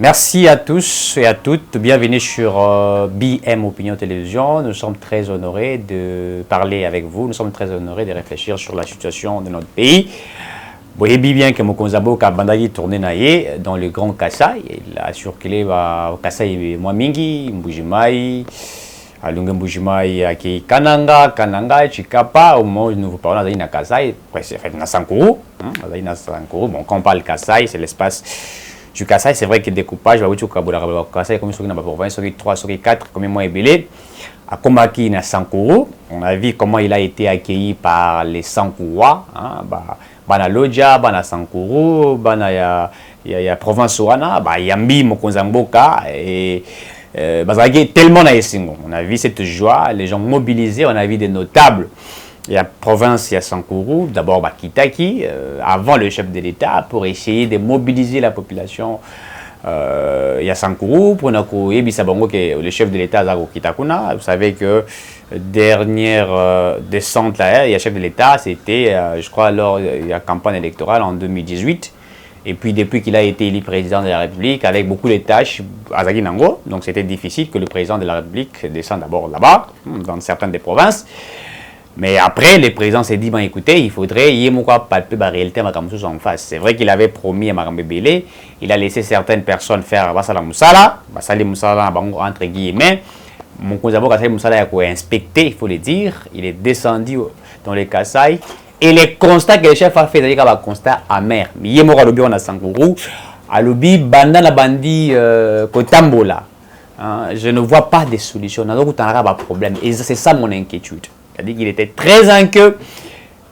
Merci à tous et à toutes. Bienvenue sur BM Opinion Télévision. Nous sommes très honorés de parler avec vous. Nous sommes très honorés de réfléchir sur la situation de notre pays. Vous voyez bien que Mokonzi Mboka Bandagi tourné dans le Grand Kassai. Il a circulé au Kassai Mwamingi, Mbujimai, Alunga Mbujimai, Aki Kananga, Chikapa. Au moment où nous vous parlons dans Kassai, c'est fait dans Sankuru. Bon, quand on parle Kassai, c'est l'espace du Kassai. C'est vrai que le découpage, Kassai, comme sur la province, sur 3, sur 4, comme moi, Ebélé. À Komaki, na Sankuru, on a vu comment il a été accueilli par les Sankurois. Bana Lodja, Bana Sankuru, Bana ya province Wana, Yambi, Mokonzi Mboka et Bazagi tellement na Esingo. On a vu cette joie, les gens mobilisés, on a vu des notables. Il y a province, il y a Sankuru, d'abord Kitaki, avant le chef de l'État, pour essayer de mobiliser la population. Il y a Sankuru, pour que le chef de l'État Zago Kitakuna. Vous savez que dernière descente là, il y a chef de l'État, c'était, je crois, lors de la campagne électorale en 2018. Et puis depuis qu'il a été élu président de la République, avec beaucoup de tâches à Zagui Nango, donc c'était difficile que le président de la République descende d'abord là-bas, dans certaines des provinces. Mais après, le président s'est dit, écoutez, il faudrait palper la réalité en face. C'est vrai qu'il avait promis à Marambe Bélé, il a laissé certaines personnes faire Basala Moussala, entre guillemets. Mokonzi Mboka Moussala a inspecté, il faut le dire. Il est descendu dans les Kassai. Et les constats que le chef a fait, c'est un constat amer. Mais il y a lobby en Sankuru, à lobby bandana bandi Kotambola. Je ne vois pas de solution. Donc, il y a un problème. Et c'est ça mon inquiétude. C'est-à-dire qu'il était très inquiet.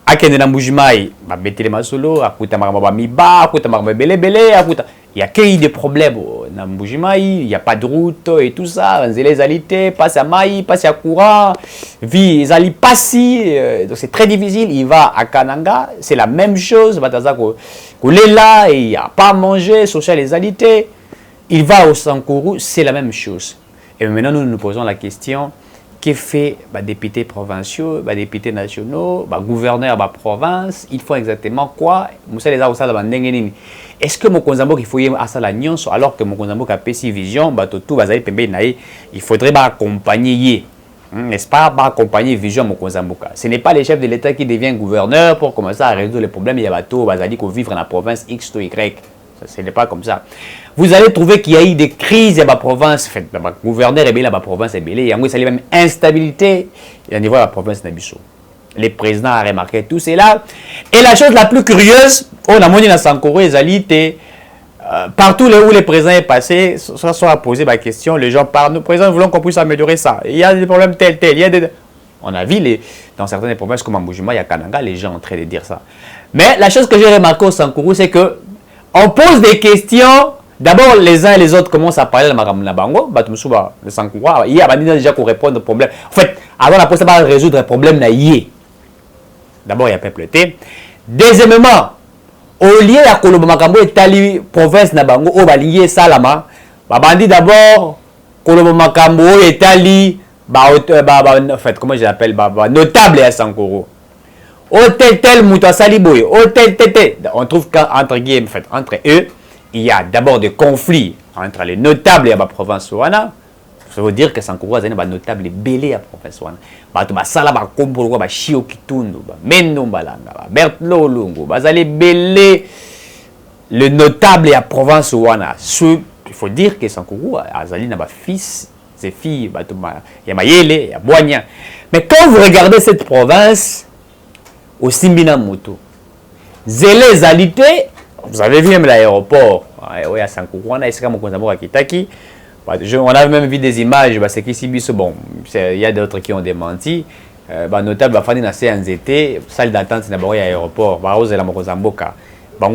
Akende Mbujimai, Betele Masolo, Akuta Maramba Miba, Akuta Maramba Bele Bele, Akuta. Il y a qu'il y a des problèmes dans Mbujimai, il n'y a pas de route et tout ça. Les alités, passe à Maï, passe à courant, vie, les ali passi, donc c'est très difficile. Il va à Kananga, c'est la même chose. Il est là, il n'y a pas à manger, social les alités. Il va au Sankuru, c'est la même chose. Et maintenant, nous nous posons la question. Que fait les députés provinciaux, les députés nationaux, les gouverneurs de la province, ils font exactement quoi? Est-ce que Mokonzi Mboka il faut y avoir la nuance alors que Mokonzi Mboka a une vision, il faudrait accompagner, n'est-ce pas, accompagner vision Mokonzi Mboka. Ce n'est pas le chef de l'État qui devient gouverneur pour commencer à résoudre les problèmes. Il y a bateau, vivre dans la province X ou Y. Ce n'est pas comme ça. Vous allez trouver qu'il y a eu des crises dans la province, dans le gouverneur et dans la province, il y a même instabilité au niveau de la province Nabiso. Le président a remarqué tout cela. Et la chose la plus curieuse, on a montré dans Sankuru, partout où le président est passé, soit à poser la question, les gens parlent, nous, président, nous voulons qu'on puisse améliorer ça. Il y a des problèmes tels. On a vu dans certaines provinces comme Mbujimai, il y a Kananga, les gens en train de dire ça. Mais la chose que j'ai remarqué au Sankuru, c'est que on pose des questions. D'abord, les uns et les autres commencent à parler de Maram Nabango, le Sankura. Il y a déjà qu'on répond aux problèmes. En fait, avant la procédure de résoudre les problèmes, d'abord, il y a peupleté. Deuxièmement, au lieu de Kolobo Makambo et Tali, province Nabango, au Balingi Salama, Babandi d'abord, Kolobo Makambo et Tali, en fait, comment je l'appelle, notable à Sankuru. Hôtel tel Mouta Saliboy, hôtel tel. On trouve qu'entre guillemets, en fait, entre eux, il y a d'abord des conflits entre les notables et la province Wana. Ça veut dire que Sankuru a des notables belés à la province Wana. Basala ba Komboro ba Shio Kitundu, ba Mendo Balanga, Bertlo Lungu, basale belé le notable et la province Wana. Il faut dire que Sankuru a zali na ba fils, ses filles, il y a Mayele, il y a Boignan. Mais quand vous regardez cette province, au Simbina Moto. Zélé Zalité, vous avez vu même l'aéroport. Oui, à Sankuru, on a essayé de Kitaki. On a même vu des images, c'est qu'ici, bon, il y a d'autres qui ont démenti. Notable, il y a CNZT, salle d'attente, d'abord à l'aéroport. Mokonzi Mboka.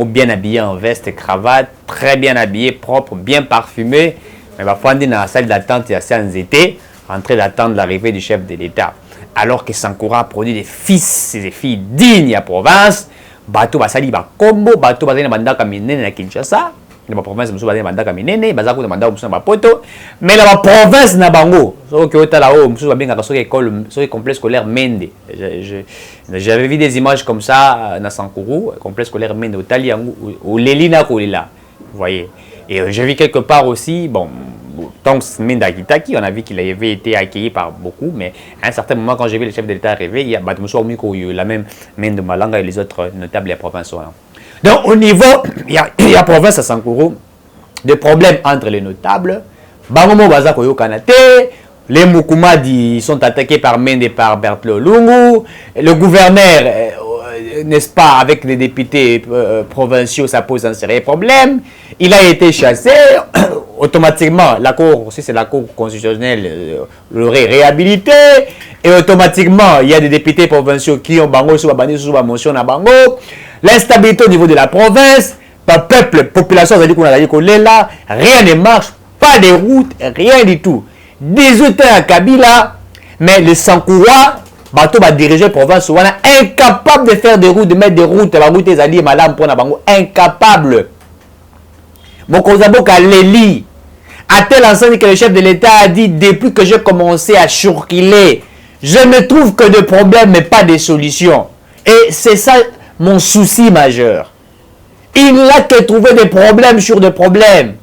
Bien habillé en veste, cravate, très bien habillé, propre, bien parfumé. Mais il y a dans la salle d'attente, il y a CNZT, en train d'attendre l'arrivée du chef de l'État. Alors que Sankuru a produit des fils et des filles dignes à la province, bateau basali ba combo, bateau basali bandaka minene na Kinshasa, la province musu basali bandaka minene, bazako bandaka musu na poto, mais la province na bango, so que otala o musu babenga ka soki école, soki complexe scolaire Mende. J'avais vu des images comme ça na Sankuru, complexe scolaire Mende au Tali au Lelina Kolila. Vous voyez. Et j'ai vu quelque part aussi, bon, Tonks Mendakitaki, on a vu qu'il avait été accueilli par beaucoup, mais à un certain moment, quand j'ai vu le chef de l'État arriver, il y a la même main de Malanga et les autres notables de la province. Donc, au niveau, il y a province à Sankuru, des problèmes entre les notables. Bangomo Bazako Kanate, les Mukumadi ils sont attaqués par Mende et par Bertelo Lungu. Le gouverneur, n'est-ce pas, avec les députés provinciaux, ça pose un sérieux problème. Il a été chassé. Automatiquement, la Cour, si c'est la Cour constitutionnelle, l'aurait réhabilité. Et automatiquement, il y a des députés provinciaux qui ont bango sous la motion à bango. L'instabilité au niveau de la province, par peuple, population, rien ne marche, pas de route, rien du tout. 18 ans à Kabila, mais le Sankoura, bateau va diriger la province, incapable de faire des routes, de mettre des routes, la route des alliés, madame, pour bango, incapable. Mokozaboka Leli, à tel enseigne que le chef de l'État a dit, depuis que j'ai commencé à chourquiler, je ne trouve que des problèmes, mais pas de solutions. Et c'est ça mon souci majeur. Il n'a que trouvé des problèmes sur des problèmes.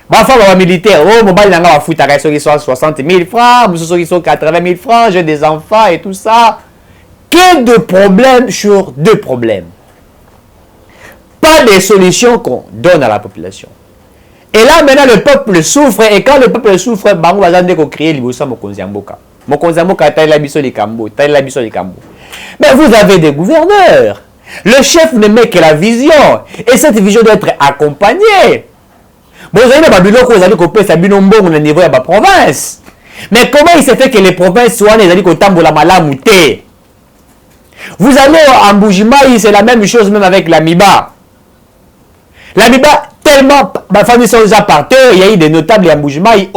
Ma femme va militaire, oh, mon bal va foutre à ceux qui sont 60 000 francs, ceux qui sont 80 000 francs, j'ai des enfants et tout ça. Que de problèmes sur deux problèmes. Pas de solutions qu'on donne à la population. Et là, maintenant, le peuple souffre. Et quand le peuple souffre, on va créer l'Ibosa Mokonziamboka. Mokonziamboka, taille la biso de Kambo. Mais vous avez des gouverneurs. Le chef ne met que la vision. Et cette vision doit être accompagnée. Bon, vous avez au niveau de la province. Mais comment il se fait que les provinces soient la malamouté? Vous allez en Boujimaï, c'est la même chose même avec la Miba. La Miba, tellement, ma famille sont déjà par terre, il y a eu des notables en Boujimaï,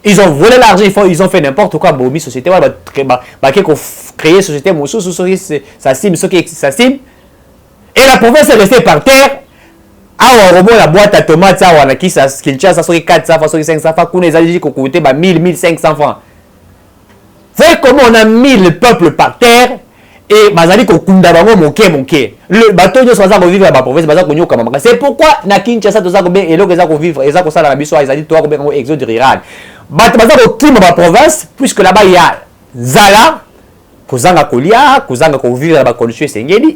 ils ont volé l'argent, ils ont fait n'importe quoi, Bomi société, créer société, et la province est restée par terre. Ah, on la boîte à tomates, ça, on a qui ça, Kinshasa, ça, 400 francs, 500 francs, qu'on les a dit qu'on coûtait 1000, 1500 francs. Vous voyez comment on a mis le peuple par terre et Bazali Kokunda Bango Moké. Le bateau de Soaza vivre à la province, c'est pourquoi na Kinshasa, tout ça, et l'eau, ils vivre, et ça, ça, la biso, ils ont dit, toi, exode rural. Bazali au climat de la province, puisque là-bas, il y a Zala, Kozanga Kolia, Kozanga Kovivre,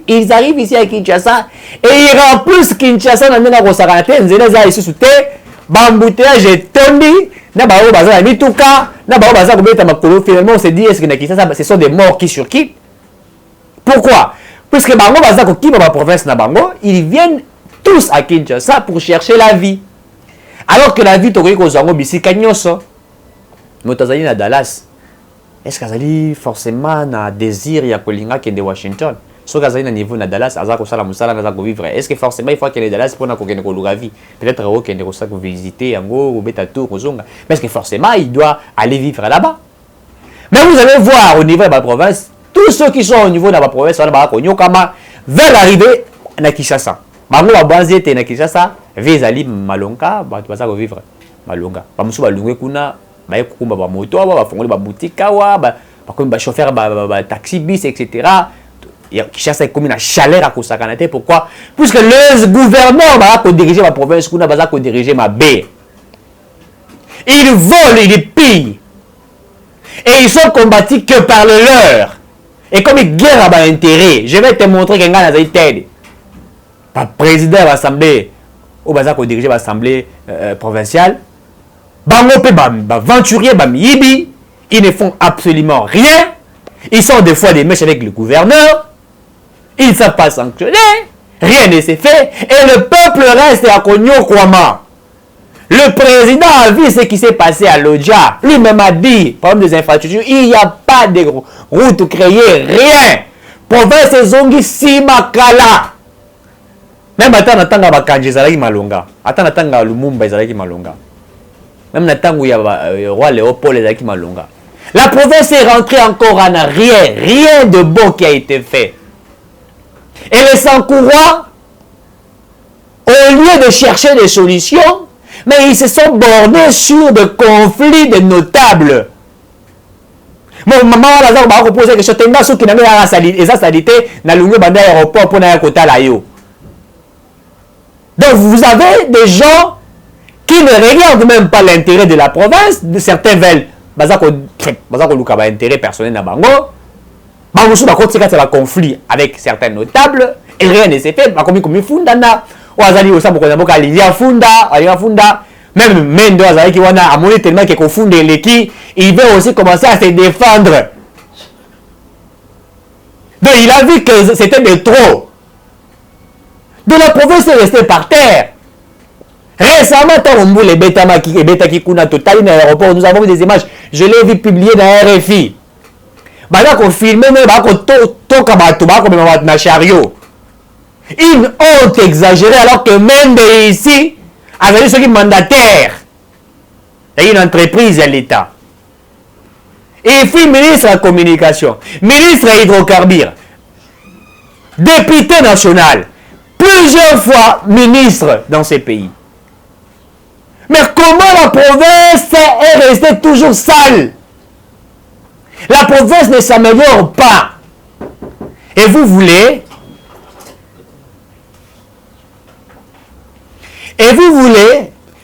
ils arrivent ici à Kinshasa et ils remplissent Kinshasa dans la Rosarate, Nzela ici sous terre, Bamboutéage est tombé, Nabao Bazar Mituka, Nabao Bazar Kobeta Makolo, finalement on s'est dit, est-ce que Kinshasa, ce sont des morts qui sur qui? Pourquoi? Puisque Bango Bazar qui dans la province Nabango, ils viennent tous à Kinshasa pour chercher la vie. Alors que la vie, tu connais Kozango Bissi Kanyoso, Motazali na Dallas. Est-ce que forcément un désir il y a Kolinga qui est de Washington? Si vous avez un niveau de Dallas, est-ce que forcément il faut qu'il y ait Dallas pour la vie? Peut-être qu'il y ait visiter ou mais est-ce que forcément il doit aller vivre là-bas? Mais vous allez voir au niveau de la province, tous ceux qui sont au niveau de la province veulent arriver à Kinshasa. Bango va baser na Kinshasa, vezali Malonga, va vivre Malonga. Bamusu balungwe kuna ba kukumba ba moto ba fongoli ba boutique wa ba chauffeur ba taxi bis etc. Kinshasa est comme une chaleur à Kosakanate. Pourquoi? Puisque le gouvernement va diriger ma province, kuna va diriger ma baie. Ils volent, ils pillent. Et ils sont combattus que par le leur. Et comme ils guerrent à l'intérêt, je vais te montrer qu'il y a un tel. Le président de l'Assemblée, ou va diriger l'Assemblée provinciale, Bango pe aventuriers, yibi, ils ne font absolument rien. Ils sont des fois des mèches avec le gouverneur. Ils ne savent pas sanctionner. Rien ne s'est fait. Et le peuple reste à Konyo Kwama. Le président a vu ce qui s'est passé à Lodja. Lui-même a dit, par exemple des infrastructures, il n'y a pas de route créée, rien. Province Zongi Simakala. Même attends, Bakanji Zalaki Malonga. Attends, Lumumba Zalaki Malonga. Même Natango, il y a le roi Léopold Zalaki Malonga. La province est rentrée encore en arrière. Rien de bon qui a été fait. Et les Sankourois, au lieu de chercher des solutions, mais ils se sont bornés sur des conflits de notables. Mon maman a posé la question, ceux qui n'ont pas la salité, dans le bande aéroport pour aller à côté de la yo. Donc vous avez des gens qui ne regardent même pas l'intérêt de la province. Certains veulent intérêt personnel na bango. Bango sous la conflit avec certains notables et rien ne s'est fait. Comme fundana, Wazali osa bokonamboka alingia funda. Même Mendo Azali qui wana amoni tellement qu'il confonde l'équipe, il veut aussi commencer à se défendre. Donc il a vu que c'était de trop. Donc la province est restée par terre. Récemment, quand les bêta qui kuna total dans l'aéroport, nous avons vu des images. Je l'ai vu publier dans RFI. Maintenant qu'on filme, on chariot. Une honte exagérée alors que même ici, avec ceux qui mandataires, il y a une entreprise à l'État. Et puis ministre de la communication, ministre des hydrocarbures, député national, plusieurs fois ministre dans ces pays. Mais comment la province est restée toujours sale? La province ne s'améliore pas. Et vous voulez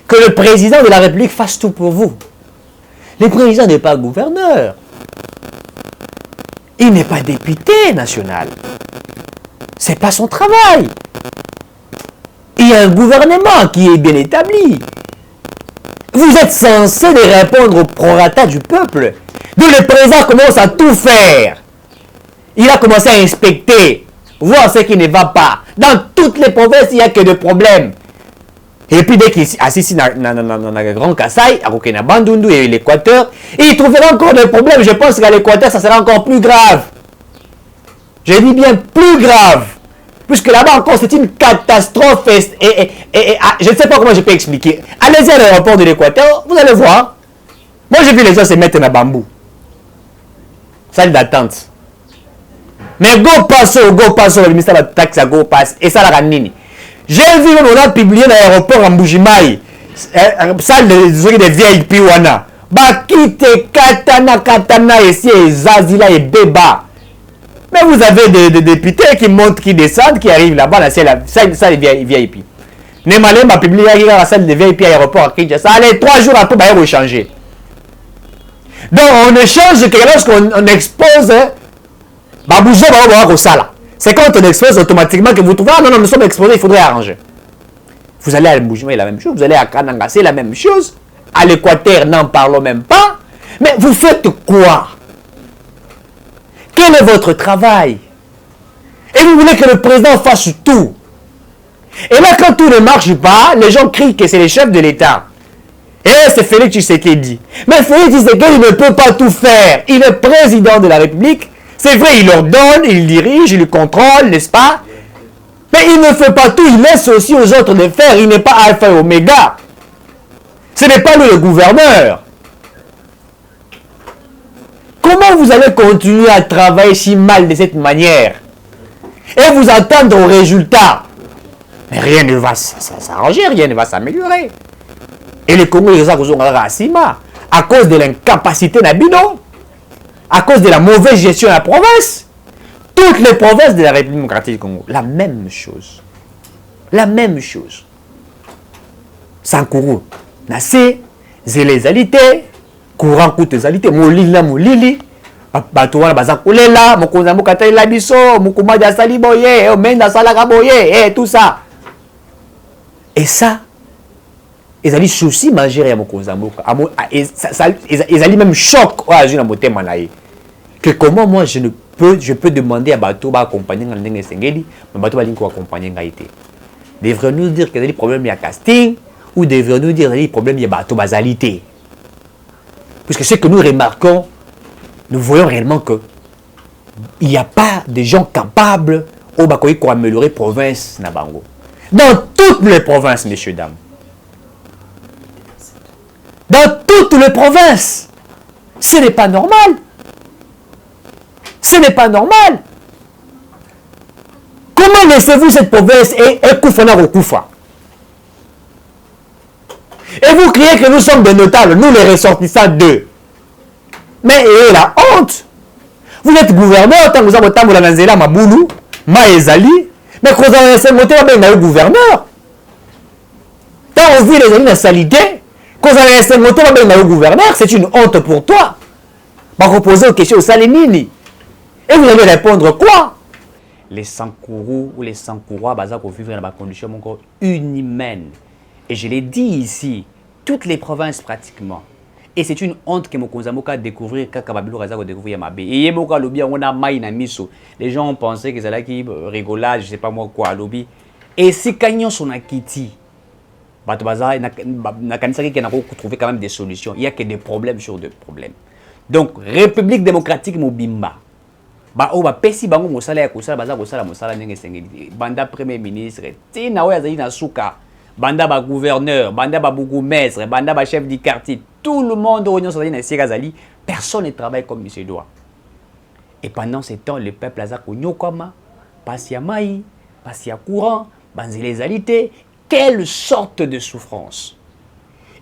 que le président de la République fasse tout pour vous. Le président n'est pas gouverneur. Il n'est pas député national. Ce n'est pas son travail. Il y a un gouvernement qui est bien établi. Vous êtes censé de répondre au prorata du peuple. Donc le président commence à tout faire. Il a commencé à inspecter, voir ce qui ne va pas. Dans toutes les provinces, il n'y a que des problèmes. Et puis dès qu'il est assis dans le Grand Kassai, à Bandundu et l'Équateur, il trouvera encore des problèmes. Je pense qu'à l'Équateur, ça sera encore plus grave. Je dis bien plus grave. Puisque là-bas encore, c'est une catastrophe. Et je ne sais pas comment je peux expliquer. Allez-y à l'aéroport de l'Équateur, vous allez voir. Moi, j'ai vu les gens se mettre dans bambou. Salle d'attente. Mais go passo, le ministère de la taxe à go passe. Et ça, la ranini. J'ai vu, on a publié dans l'aéroport en Boujimaï. Salle de VIP wana. Bakite katana ici, et Zazila et Beba. Mais vous avez des députés qui montent, qui descendent, qui arrivent là-bas, la salle de VIP. Nemalem a publié la salle de VIP à l'aéroport à Kinshasa. Allez, 3 jours après, bah, ils changer. Donc, on ne change que lorsqu'on expose. Bah, bouger, bah, au sala. C'est quand on expose automatiquement que vous trouvez, ah non, nous sommes exposés, il faudrait arranger. Vous allez à Boujima, la même chose. Vous allez à Kananga, c'est la même chose. À l'Équateur, n'en parlons même pas. Mais vous faites quoi? Quel est votre travail? Et vous voulez que le président fasse tout. Et là, quand tout ne marche pas, les gens crient que c'est les chefs de l'État. Et c'est Félix Tshisekedi. Mais Félix Tshisekedi ne peut pas tout faire. Il est président de la République. C'est vrai, il ordonne, il dirige, il contrôle, n'est-ce pas? Mais il ne fait pas tout. Il laisse aussi aux autres de faire. Il n'est pas alpha et oméga. Ce n'est pas lui le gouverneur. Comment vous allez continuer à travailler si mal de cette manière et vous attendre au résultat? Mais rien ne va s'arranger, rien ne va s'améliorer. Et les Congolais, à cause de l'incapacité d'Abino, à cause de la mauvaise gestion de la province, toutes les provinces de la République démocratique du Congo, la même chose. La même chose. Sankuru, Nassé, Zélezalité, courant coûte zalité, molili, batuwana bazakulela, mokonza mokata ila biso, mukuma ya sali boye, omenda salaka boye, tout ça. Et ça, ils allaient souci manger à mokonza moka. Ils allaient même choc à ajouter mon thème que comment moi je peux demander à Bato d'accompagner dans le Sengeli, mais Bato va accompagner Ngaïté. Devrait-nous dire qu'il y a des problèmes de casting ou devrait-nous dire qu'il y a des problèmes de Bato basalité? Puisque ce que nous remarquons, nous voyons réellement que il n'y a pas de gens capables au Bakoï pour améliorer la province Nabango. Dans toutes les provinces, messieurs, dames. Dans toutes les provinces. Ce n'est pas normal. Ce n'est pas normal. Comment laissez-vous cette province et Koufana au Koufa? Et vous criez que nous sommes des notables, nous les ressortissants d'eux. Mais la honte. Vous êtes gouverneur, tant que vous avez Tangoula Nanzela, Maboulou, Maezali, mais quand vous avez monté, vous êtes gouverneur. Tant on vit les amis de salité, quand vous allez rester moto au gouverneur, c'est une honte pour toi. Va reposer aux questions au Salinini. Et vous allez répondre quoi? Les Sankourou ou les Sankourois, vivre dans des conditions inhumaines. Et je l'ai dit ici, toutes les provinces pratiquement. Et c'est une honte que Mokonzamoka découvrir quand Kababilo Razako découvrir Yamabe. Et Yemoka Lobi, on a maï na miso. Les gens ont pensé que c'est là qui rigolage, je sais pas moi quoi, Lobi. Et si Kanyon son akiti, Batobaza, na kanisa qui n'a pas trouvé quand même des solutions. Il n'y a que des problèmes sur des problèmes. Donc, République démocratique Mobimba. Pesi bango mosala ya kosala baza kosala mosala ndenge sengeli. Banda premier ministre, tina oya zali na suka. Banda ba gouverneur, banda ba bourgmestre, banda ba chef du quartier, tout le monde au Zali, personne ne travaille comme il se doit. Et pendant ce temps, le peuple a nyokama, passe ya mai, passe ya courant, banzele zalité, quelle sorte de souffrance.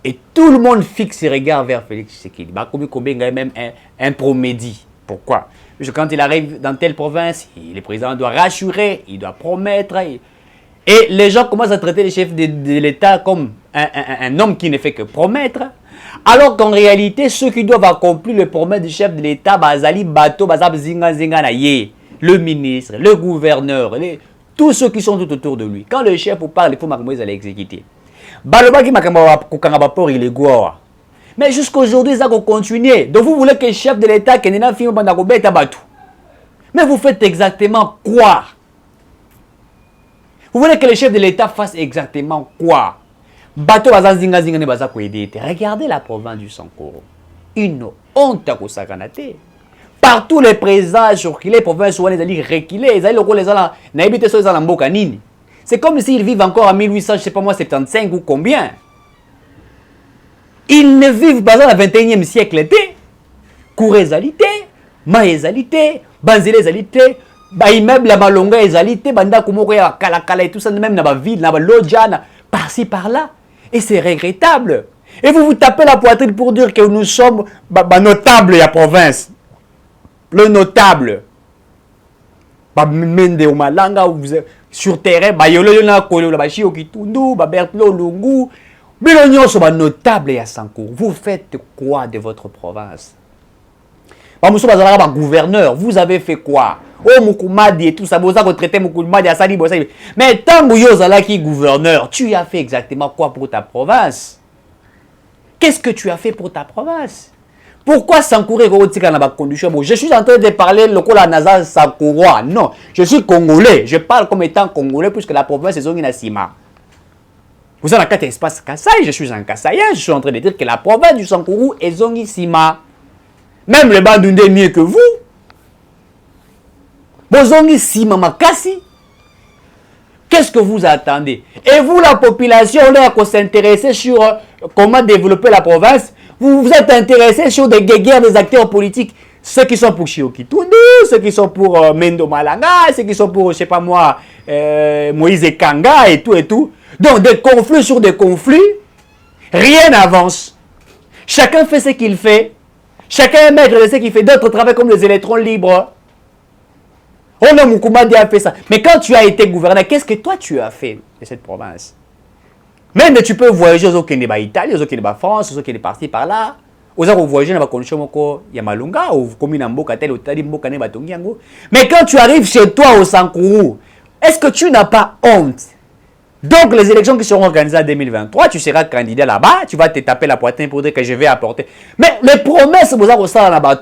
Et tout le monde fixe ses regards vers Félix Tshisekedi. Combien même un promédie. Pourquoi? Parce que quand il arrive dans telle province, le président doit rassurer, il doit promettre. Et les gens commencent à traiter le chef de l'État comme un homme qui ne fait que promettre. Alors qu'en réalité, ceux qui doivent accomplir le promesse du chef de l'État, Bazali Bato, Bazab Zinga Zinga Naye, le ministre, le gouverneur, tous ceux qui sont tout autour de lui. Quand le chef vous parle, il faut Moïse aller exécuter. Baloba qui m'a pour il est goa. Mais jusqu'aujourd'hui, ça va continuer. Donc vous voulez que le chef de l'État, mais vous faites exactement quoi? Vous voulez que le chef de l'État fasse exactement quoi? Regardez la province du Sankoro. Une honte à Kosakanate. Partout les présidents les provinces sont reculés. C'est comme s'ils vivent encore en 1800, je sais pas moi, 75 ou combien. Ils ne vivent pas dans le 21e siècle. Kourezalité, Maezalité, Banzélezalité, immeuble la Malonga ezalité, Banda Kumoria, Kalakala et tout ça, même dans la ville, dans la Lodjana, par-ci par-là. Et c'est regrettable. Et vous vous tapez la poitrine pour dire que nous sommes notables la province. Le notable. Mende ou Malanga, sur terrain, Bayolo Yona Kolo, Bashi Okitundu, Bertlo Lungu. Bilognon sont notables à Sankourou. Vous faites quoi de votre province? Gouverneur, vous avez fait quoi? Oh, Moukoumadi et tout ça, vous avez traité Moukoumadi à Sali. Mais tant que vous qui gouverneur, tu as fait exactement quoi pour ta province? Qu'est-ce que tu as fait pour ta province? Pourquoi Sankourou est dans la condition? Je suis en train de parler le Nazar Sankourou. Non, je suis congolais. Je parle comme étant congolais puisque la province est Zongi Nassima. Vous avez un cas espace Kassai, je suis un Kassaïen. Je suis en train de dire que la province du Sankourou est Zongi Sima. Même le Bandunde est mieux que vous. Bozongi Sima Makasi. Qu'est-ce que vous attendez? Et vous, la population, on a s'intéresser sur comment développer la province. Vous vous êtes intéressé sur des guerres des acteurs politiques. Ceux qui sont pour Chioki Tundu, ceux qui sont pour Mendo Malanga, ceux qui sont pour, je sais pas moi, Moïse Kanga et tout et tout. Donc des conflits sur des conflits, rien n'avance. Chacun fait ce qu'il fait. Chacun est maître de ce qu'il fait. D'autres travaillent comme les électrons libres. On a Moukoumadi a fait ça. Mais quand tu as été gouverneur, qu'est-ce que toi tu as fait de cette province? Même tu peux voyager aux Okénéba Italie, aux Okénéba France, aux Okénéba parti par là. Aux autres voyager dans la condition ya Malunga ou comme une Mboka tel ou tel Mboka ne batongi yango. Mais quand tu arrives chez toi au Sankourou, est-ce que tu n'as pas honte? Donc les élections qui seront organisées en 2023, tu seras candidat là-bas, tu vas te taper la poitrine pour dire que je vais apporter. Mais les promesses vous avez ça là-bas,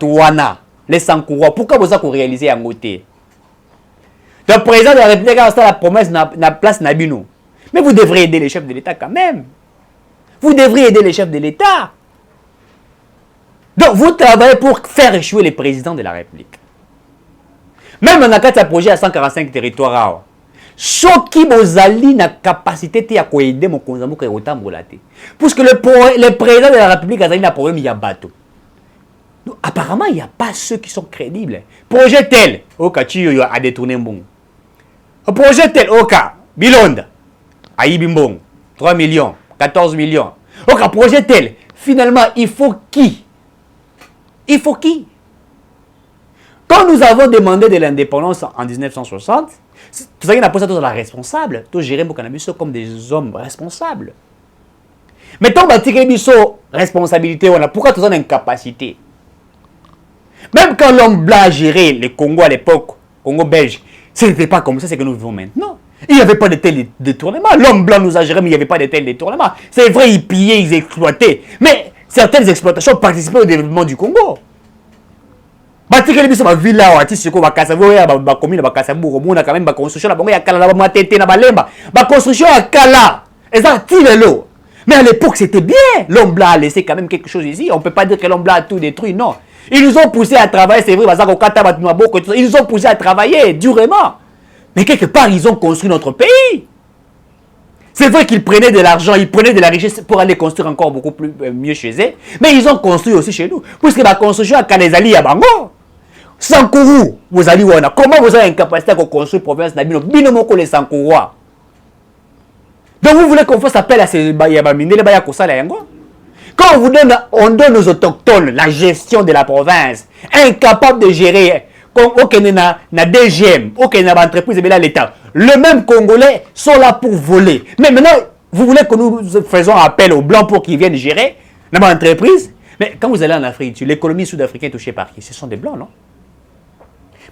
les Sankourois, pourquoi vous avez réalisé en côté? Le président de la République a la promesse na place Nabino. Mais vous devrez aider les chefs de l'État quand même. Vous devriez aider les chefs de l'État. Donc vous travaillez pour faire échouer les présidents de la République. Même on a un projet à 145 territoires. Ce qui vous allie la capacité de aider mon consamou qui est autant brûlé. Parce que le président de la République a un problème, il y a bateau. Apparemment, il n'y a pas ceux qui sont crédibles. Projet tel, au cas tu a détourné un bon. Projet tel, au cas, Bilonde, Aïbimbong, 3 millions, 14 millions. Au cas, projet tel, finalement, il faut qui? Il faut qui? Quand nous avons demandé de l'indépendance en 1960, tout ça, il a posé tous la responsable, tous gérer mon cannabis comme des hommes responsables. Mais tant que tu as responsabilité, pourquoi tu as une incapacité? Même quand l'homme blanc a géré le Congo à l'époque, Congo belge, ce n'était pas comme ça, c'est que nous vivons maintenant. Il n'y avait pas de tel détournement. L'homme blanc nous a géré, mais il n'y avait pas de tel détournement. C'est vrai, ils pillaient, ils exploitaient. Mais certaines exploitations participaient au développement du Congo. Batikeli biso ba villa wa tisiko ba kasavo ya ba commune ba kasabu ko mona quand même ba construction la bango ya kala la ba matete na balemba ba construction ya kala eza tilelo. Mais à l'époque c'était bien. L'homme blanc a laissé quand même quelque chose ici. On peut pas dire que l'homme blanc a tout détruit, non. Ils nous ont poussé à travailler, c'est vrai, ils nous ont poussé à travailler durement. Mais quelque part, ils ont construit notre pays. C'est vrai qu'ils prenaient de l'argent, ils prenaient de la richesse pour aller construire encore beaucoup plus mieux chez eux. Mais ils ont construit aussi chez nous. Puisque la construction à Kanezali à Bango, Sankourou, vous allez voir, comment vous avez une capacité à construire province d'Abino, Binomoko les Sankourois. Donc vous voulez qu'on fasse appel à ces Bayabamine, les Bayakosala Yango? Quand on donne aux autochtones la gestion de la province, incapables de gérer, comme aucun na DGM, aucun entreprise de l'État, le même Congolais sont là pour voler. Mais maintenant, vous voulez que nous faisons appel aux Blancs pour qu'ils viennent gérer notre entreprise? Mais quand vous allez en Afrique, l'économie sud-africaine est touchée par qui? Ce sont des Blancs, non?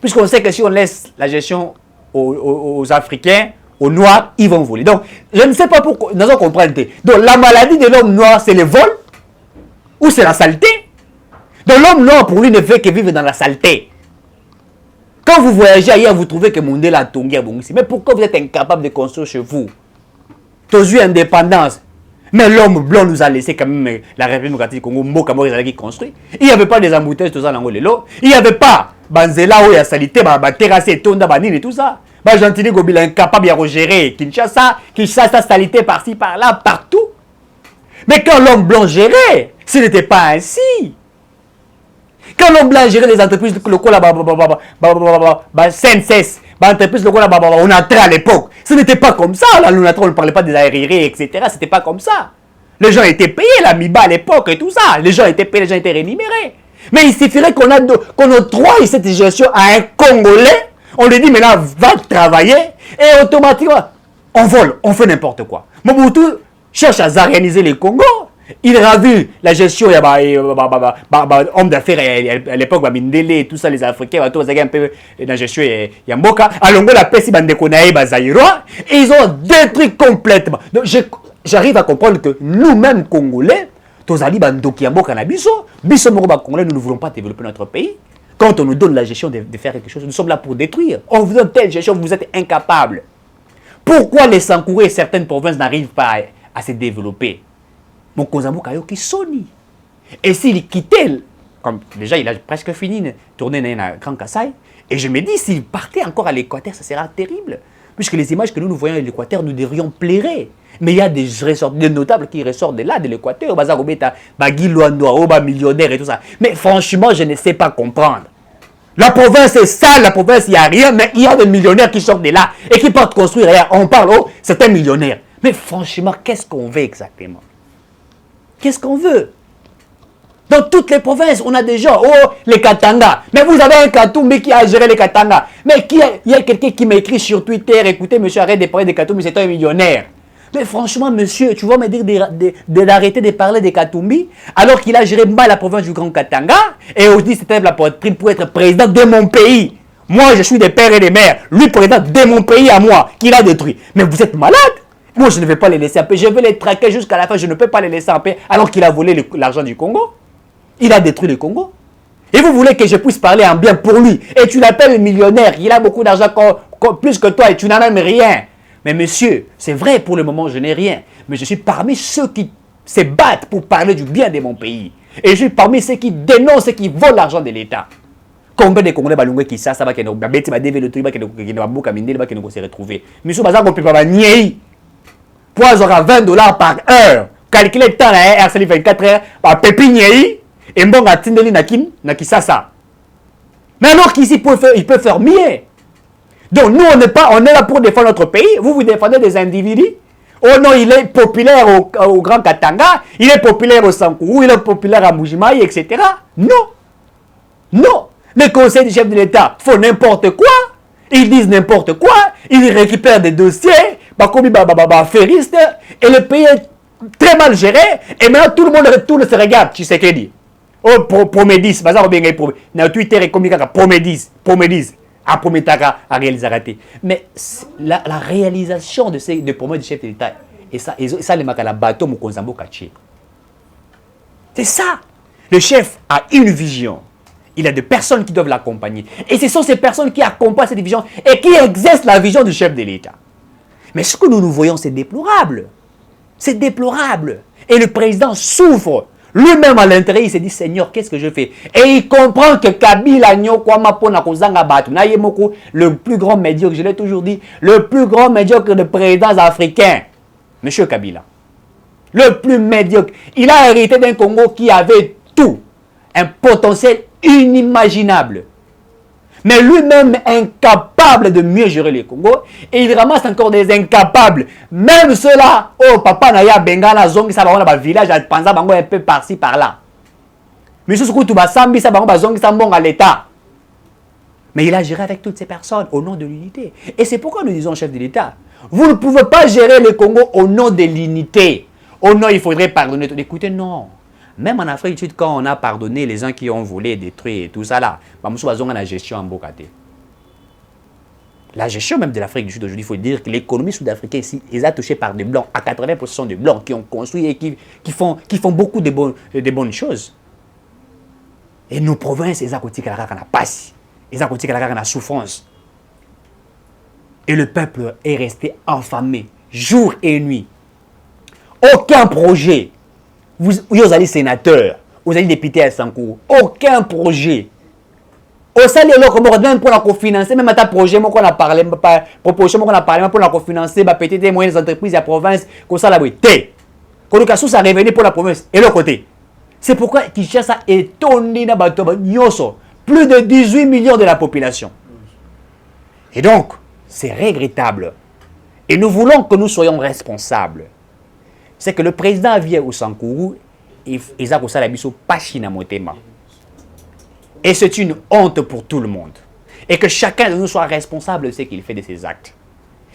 Puisqu'on sait que si on laisse la gestion aux Africains, aux Noirs, ils vont voler. Donc, je ne sais pas pourquoi, nous allons comprendre. Donc, la maladie de l'homme noir, c'est le vol? Ou c'est la saleté? Donc l'homme noir pour lui ne fait que vivre dans la saleté. Quand vous voyagez ailleurs, vous trouvez que Mondela a tongué à Bongisi. Mais pourquoi vous êtes incapable de construire chez vous? Tous indépendance. Mais l'homme blanc nous a laissé quand même la République démocratique du Congo, Mboka qui construit. Il n'y avait pas des embouteillages, tout ça dans le lot. Il n'y avait pas Banzela où il y a salité, terrassé, tonda, banine et tout ça. Gentili Gobila incapable de gérer Kinshasa, salité par-ci, par-là, partout. Mais quand l'homme blanc gérait, ce n'était pas ainsi. Quand l'homme blanc gérait les entreprises locales, CNCS, entreprises locales, on a entré à l'époque. Ce n'était pas comme ça. Là, on ne parlait pas des arriérés, etc. Ce n'était pas comme ça. Les gens étaient payés, la MIBA à l'époque et tout ça. Les gens étaient payés, les gens étaient rémunérés. Mais il suffirait qu'on octroie cette gestion à un Congolais. On lui dit maintenant, va travailler. Et automatiquement, on vole, on fait n'importe quoi. Mobutu cherche à organiser les Congo. Il a vu la gestion, il y a homme d'affaires à l'époque, Mindele et tout ça, les Africains, un peu la gestion, il y a Mboka. Alors, la paix, et ils ont détruit complètement. Donc, j'arrive à comprendre que nous-mêmes, Congolais, nous ne voulons pas développer notre pays. Quand on nous donne la gestion de faire quelque chose, nous sommes là pour détruire. On vous donne telle gestion, vous êtes incapables. Pourquoi les Sankouré et certaines provinces n'arrivent pas à se développer? Mon Kozambo Kayoki Sony. Et s'il quittait, comme déjà il a presque fini de tourner dans un Grand Kassai, et je me dis, s'il partait encore à l'Équateur, ça sera terrible. Puisque les images que nous voyons à l'Équateur, nous devrions plairer. Mais il y a des notables qui ressortent de là, de l'Équateur, Bagui Luando, millionnaire et tout ça. Mais franchement, je ne sais pas comprendre. La province est sale, la province, il n'y a rien, mais il y a des millionnaires qui sortent de là et qui partent construire rien. On parle, oh, c'est un millionnaire. Mais franchement, qu'est-ce qu'on veut exactement? Qu'est-ce qu'on veut? Dans toutes les provinces, on a des gens, oh, les Katanga. Mais vous avez un Katoumbi qui a géré les Katanga. Mais il y a quelqu'un qui m'écrit sur Twitter, écoutez, monsieur, arrête de parler des Katoumbi, c'est un millionnaire. Mais franchement, monsieur, tu vas me dire d'arrêter de parler des Katumbi alors qu'il a géré mal la province du Grand Katanga et aussi c'était la poitrine pour être président de mon pays. Moi, je suis des pères et des mères. Lui, président de mon pays à moi, qu'il a détruit. Mais vous êtes malade. Moi, je ne vais pas les laisser en paix. Je vais les traquer jusqu'à la fin. Je ne peux pas les laisser en paix alors qu'il a volé l'argent du Congo. Il a détruit le Congo. Et vous voulez que je puisse parler en bien pour lui. Et tu l'appelles millionnaire. Il a beaucoup d'argent plus que toi et tu n'as même rien. Mais monsieur, c'est vrai, pour le moment, je n'ai rien. Mais je suis parmi ceux qui se battent pour parler du bien de mon pays. Et je suis parmi ceux qui dénoncent et qui volent l'argent de l'État. Combien de Congolais qui savent que nous avons se retrouver. Monsieur Bazar, on ne peut pas nier. Poids aura $20 par heure. Calculez le temps à RCL 24 heures par pépinier. Et bon, à Tindeli Nakim, Nakisasa. Mais alors qu'ici, il peut faire mieux. Donc nous, on est là pour défendre notre pays. Vous défendez des individus. Oh non, il est populaire au Grand Katanga, il est populaire au Sankourou, il est populaire à Mbujimayi, etc. Non. Non. Les conseils du chef de l'État font n'importe quoi. Ils disent n'importe quoi. Ils récupèrent des dossiers, ferristes, et le pays très mal géré, et maintenant tout le monde se regarde, Tshisekedi. Oh, Promedis, bazar bien na Twitter et comme Promedis, à Prometaka à réaliser raté. Mais la réalisation de ces promesses du chef de l'État, et ça les makala bateau mon konzambo kaché. C'est ça. Le chef a une vision. Il a des personnes qui doivent l'accompagner. Et ce sont ces personnes qui accompagnent cette vision et qui exercent la vision du chef de l'État. Mais ce que nous voyons, c'est déplorable. C'est déplorable. Et le président souffre. Lui-même à l'intérieur, il se dit, Seigneur, qu'est-ce que je fais? Et il comprend que Kabila, le plus grand médiocre, je l'ai toujours dit, le plus grand médiocre de présidents africains, Monsieur Kabila. Le plus médiocre. Il a hérité d'un Congo qui avait tout. Un potentiel inimaginable. Mais lui-même incapable de mieux gérer le Congo. Et il ramasse encore des incapables. Même ceux-là, oh papa Naya Bengala Zongi, ça va dans le village, à Panza Bango un peu par-ci par-là. Mais ce que tu vas sambi, ça va Zongi, ça à l'État. Mais il a géré avec toutes ces personnes au nom de l'unité. Et c'est pourquoi nous disons chef de l'État. Vous ne pouvez pas gérer le Congo au nom de l'unité. Au nom, il faudrait pardonner. Écoutez, non. Même en Afrique du Sud, quand on a pardonné les gens qui ont volé, détruit et tout ça là, la gestion en Bokate. La gestion même de l'Afrique du Sud aujourd'hui, il faut dire que l'économie sud-africaine ici, ils sont touchés par des blancs, à 80% de blancs qui ont construit et qui font beaucoup de bonnes choses. Et nos provinces, ils ont côté la passe, ils ont côté la souffrance. Et le peuple est resté affamé, jour et nuit. Aucun projet. Vous allez sénateur, vous allez député à Sankou, aucun projet. Au salaire, même pour la cofinancer, même à ta projet, moi qu'on a parlé, proposition qu'on a parlé, pour la cofinancer, petites et moyennes entreprises et la province, qu'on ça la brité. Qu'on a ça revenu pour la province et l'autre côté. C'est pourquoi Kinshasa est étonné dans plus de 18 millions de la population. Et donc, c'est regrettable. Et nous voulons que nous soyons responsables. C'est que le président vient au Sankourou et il a ça la biso pachina motema. Et c'est une honte pour tout le monde. Et que chacun de nous soit responsable de ce qu'il fait de ses actes.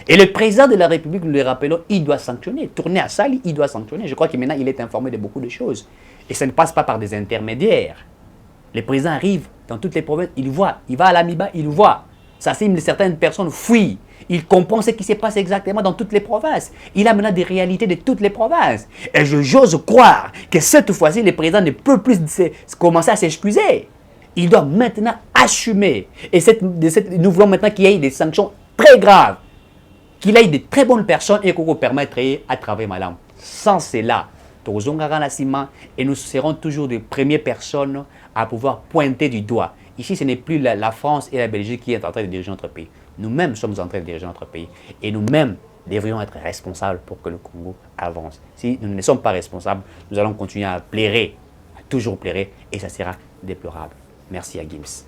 Et le président de la République, nous le rappelons, il doit sanctionner. Tourner à ça, il doit sanctionner. Je crois que maintenant, il est informé de beaucoup de choses. Et ça ne passe pas par des intermédiaires. Le président arrive dans toutes les provinces, il voit. Il va à l'Amiba, il voit. Ça signe certaines personnes fuient. Il comprend ce qui se passe exactement dans toutes les provinces. Il a maintenant des réalités de toutes les provinces. Et j'ose croire que cette fois-ci, le président ne peut plus commencer à s'excuser. Il doit maintenant assumer. Et nous voulons maintenant qu'il y ait des sanctions très graves. Qu'il ait de très bonnes personnes et qu'on permette à travailler madame. Sans cela, et nous serons toujours les premières personnes à pouvoir pointer du doigt. Ici, ce n'est plus la France et la Belgique qui sont en train de diriger notre pays. Nous-mêmes sommes en train de diriger notre pays. Et nous-mêmes devrions être responsables pour que le Congo avance. Si nous ne sommes pas responsables, nous allons continuer à plairer, à toujours plairer, et ça sera déplorable. Merci à Gims.